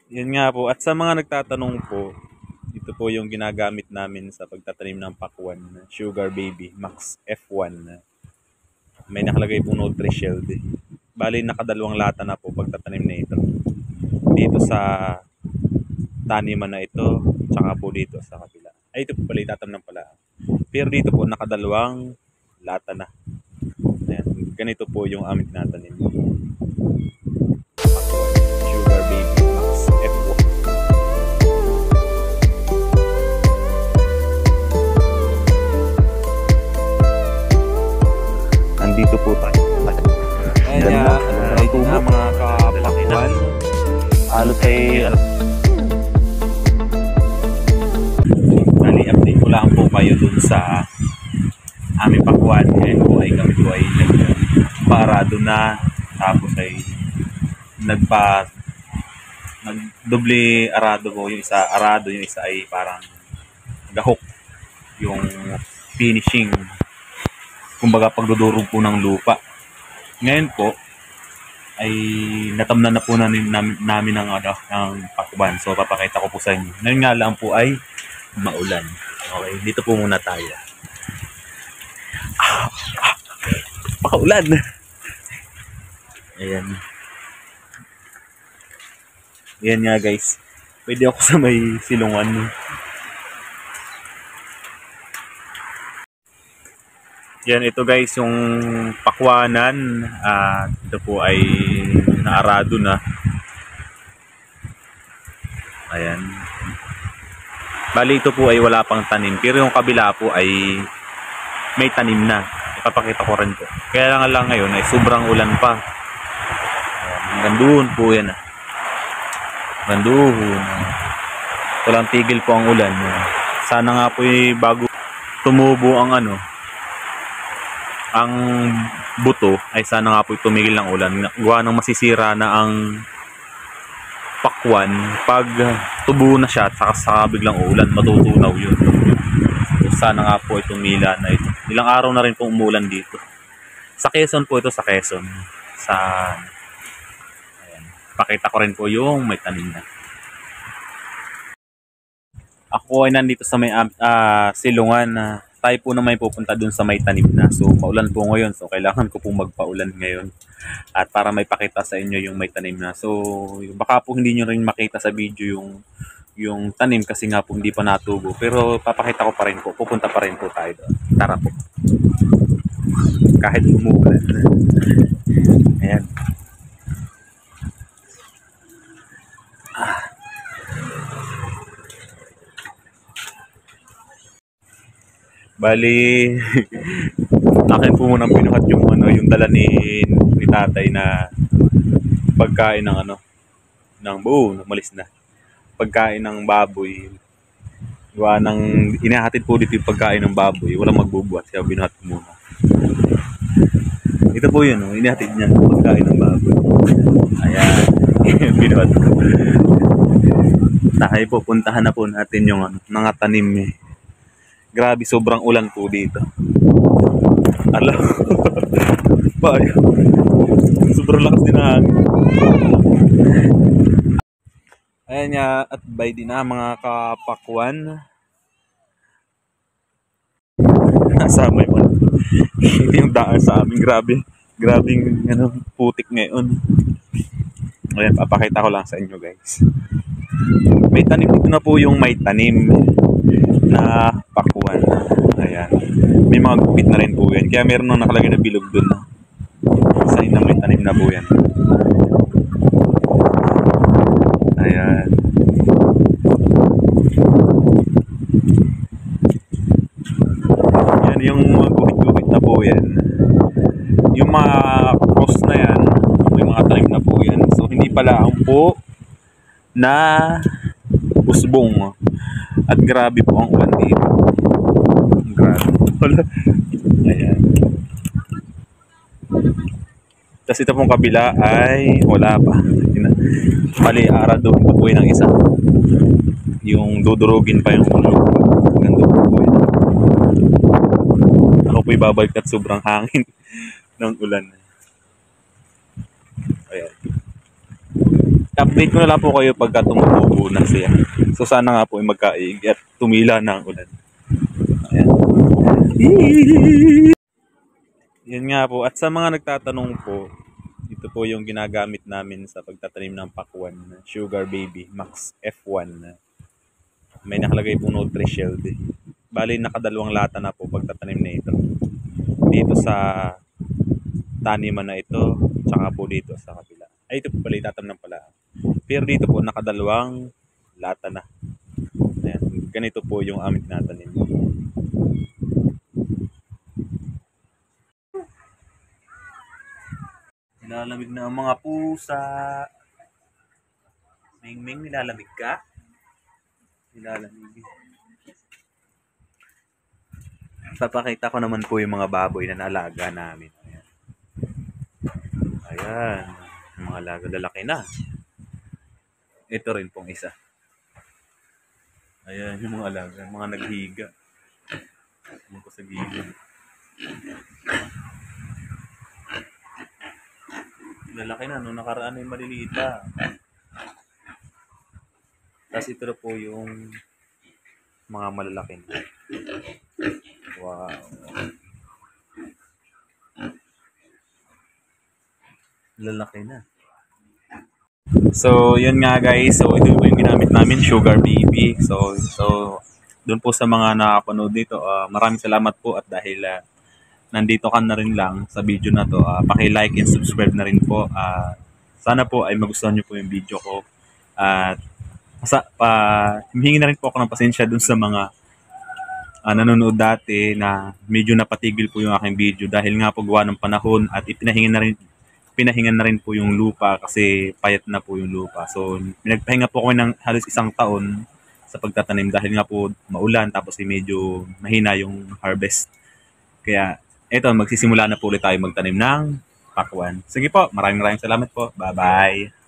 Yun nga po. At sa mga nagtatanong po, ito po yung ginagamit namin sa pagtatanim ng pakwan. Sugar Baby Max F1. May nakalagay pong Nutri-Shield. Bali, nakadalawang lata na po pagtatanim na ito. Dito sa taniman na ito, tsaka po dito sa kabila. Ay, ito po pala itatamnan pala. Pero dito po, nakadalawang lata na. Ayan. Ganito po yung aming tinatanim. Sugar Baby Max F1. Nandito po tayo. Ayan na mga kapakwan. Halos ay bali, update ko lang po kayo dun sa aming pakwan. Ngayon po ay kami po ay nagparado na. Tapos ay nagdoble arado po. Yung isa arado, yung isa ay parang gahok. Yung finishing. Kumbaga pagdudurog po ng lupa. Ngayon po ay natamnan na po namin ng pakwan. So papakita ko po sa inyo. Ngayon nga lang po ay maulan. Okay, dito po muna tayo. Pakaulan. Ayan. Ayan nga guys. Pwede ako sa may silungan. Yan, ito guys yung pakwanan. Ito po ay naarado na. Ayan. Bali ito po ay wala pang tanim. Pero yung kabila po ay may tanim na. Ipapakita ko rin po. Kaya lang ngayon ay sobrang ulan pa. Hanggang doon po yan. Hanggang doon. Walang tigil po ang ulan. Sana nga po ay bago tumubo ang buto ay sana nga po tumigil ng ulan. Gawa ng masisira na ang pakwan pag tubo na siya at saka biglang ulan, matutunaw yun. So, sana nga po tumila na ito. Ilang araw na rin pong umulan dito. Sa Quezon po ito, sa Quezon. Ayan. Pakita ko rin po yung may tanim na. Ako ay nandito sa may silungan. Tayo po na may pupunta dun sa may tanim na. So, maulan po ngayon. So, kailangan ko pong magpaulan ngayon. At para may pakita sa inyo yung may tanim na. So, baka po hindi nyo rin makita sa video yung tanim kasi nga po hindi pa natubo. Pero papakita ko pa rin po. Pupunta pa rin po tayo doon. Tara po. Kahit umulan. Ayan. Bali, akin po munang pinuhat yung dala ni tatay na pagkain ng umalis na. Pagkain ng baboy. Gawa ng inahatid po dito yung pagkain ng baboy. Walang magbubuhat, kaya binuhat ko muna. Ito po yun, inahatid niya pagkain ng baboy. Ayan, binuhat ko. Tayo po, puntahan na po natin yung mga tanim . Grabe, sobrang ulan po dito. Alam. Bayo. Sobrang lakas din na hangin. Ayan nga, at by din na mga kapakwan. Nasa may hindi yung daan sa amin. Grabing putik ngayon. Ayan, papakita ko lang sa inyo guys. May tanim dito na po yung may tanim na pakwan. Ayan. May mga gupit na rin po yan. Kaya meron nang nakalagay na bilog dun. Sign na may tanim na po yan. Ayan. Yan yung mga gupit-gupit na po yan. Yung mga cross na yan, may mga tanim na po yan. So hindi pala ang po na usbong. At grabe po ang ulan dito. Grabe. Ayan. Tapos ito pong kabila ay wala pa. Mali, araduhin pa po yun ng isa. Yung dudurugin pa yung lupa. Ganda po yun. Ako po ibabalik at sobrang hangin ng ulan. Ayan. update ko na lang po kayo pagka tumutubo na siya. So sana nga po ay magkaig at tumila na ang ulan. Ayan. Yan nga po. At sa mga nagtatanong po, ito po yung ginagamit namin sa pagtatanim ng pakwan, Sugar Baby Max F1. May nakalagay pong Nutri-Shield. Bali, nakadalawang lata na po pagtatanim na ito. Dito sa taniman na ito, tsaka po dito sa kabila. Ay, ito po pala, itatamnan pala. Pero dito po, nakadalawang lata na. Ayan, ganito po yung aming tinatanim. Nilalamig na ang mga pusa. Ming-ming, nilalamig ka? Nilalamig. Papakita ko naman po yung mga baboy na naalaga namin. Ayan. Ayan. Yung mga alaga, lalaki na. Ito rin pong isa. Ayan, yung mga alaga, mga naghiga. Yung ko sa gilid. Lalaki na, nung nakaraan ay maliliit pa. Tapos ito na po yung mga malalaki na. Wow. Lalaki na. So, yun nga guys. So, ito po yung ginamit namin, Sugar Baby. So doon po sa mga nakapanood dito, maraming salamat po at dahil nandito ka na rin lang sa video na to, paki-like and subscribe na rin po. Sana po ay magustuhan nyo po yung video ko. At humihingi na rin po ako ng pasensya dun sa mga nanonood dati na medyo napatigil po yung aking video dahil nga po gawa ng panahon at pinahingan na rin po yung lupa kasi payat na po yung lupa. So, pinagpahinga po ako ng halos 1 taon sa pagtatanim dahil nga po maulan tapos medyo mahina yung harvest. Kaya, eto, magsisimula na po ulit tayo magtanim ng pakwan. Sige po, maraming salamat po. Bye-bye!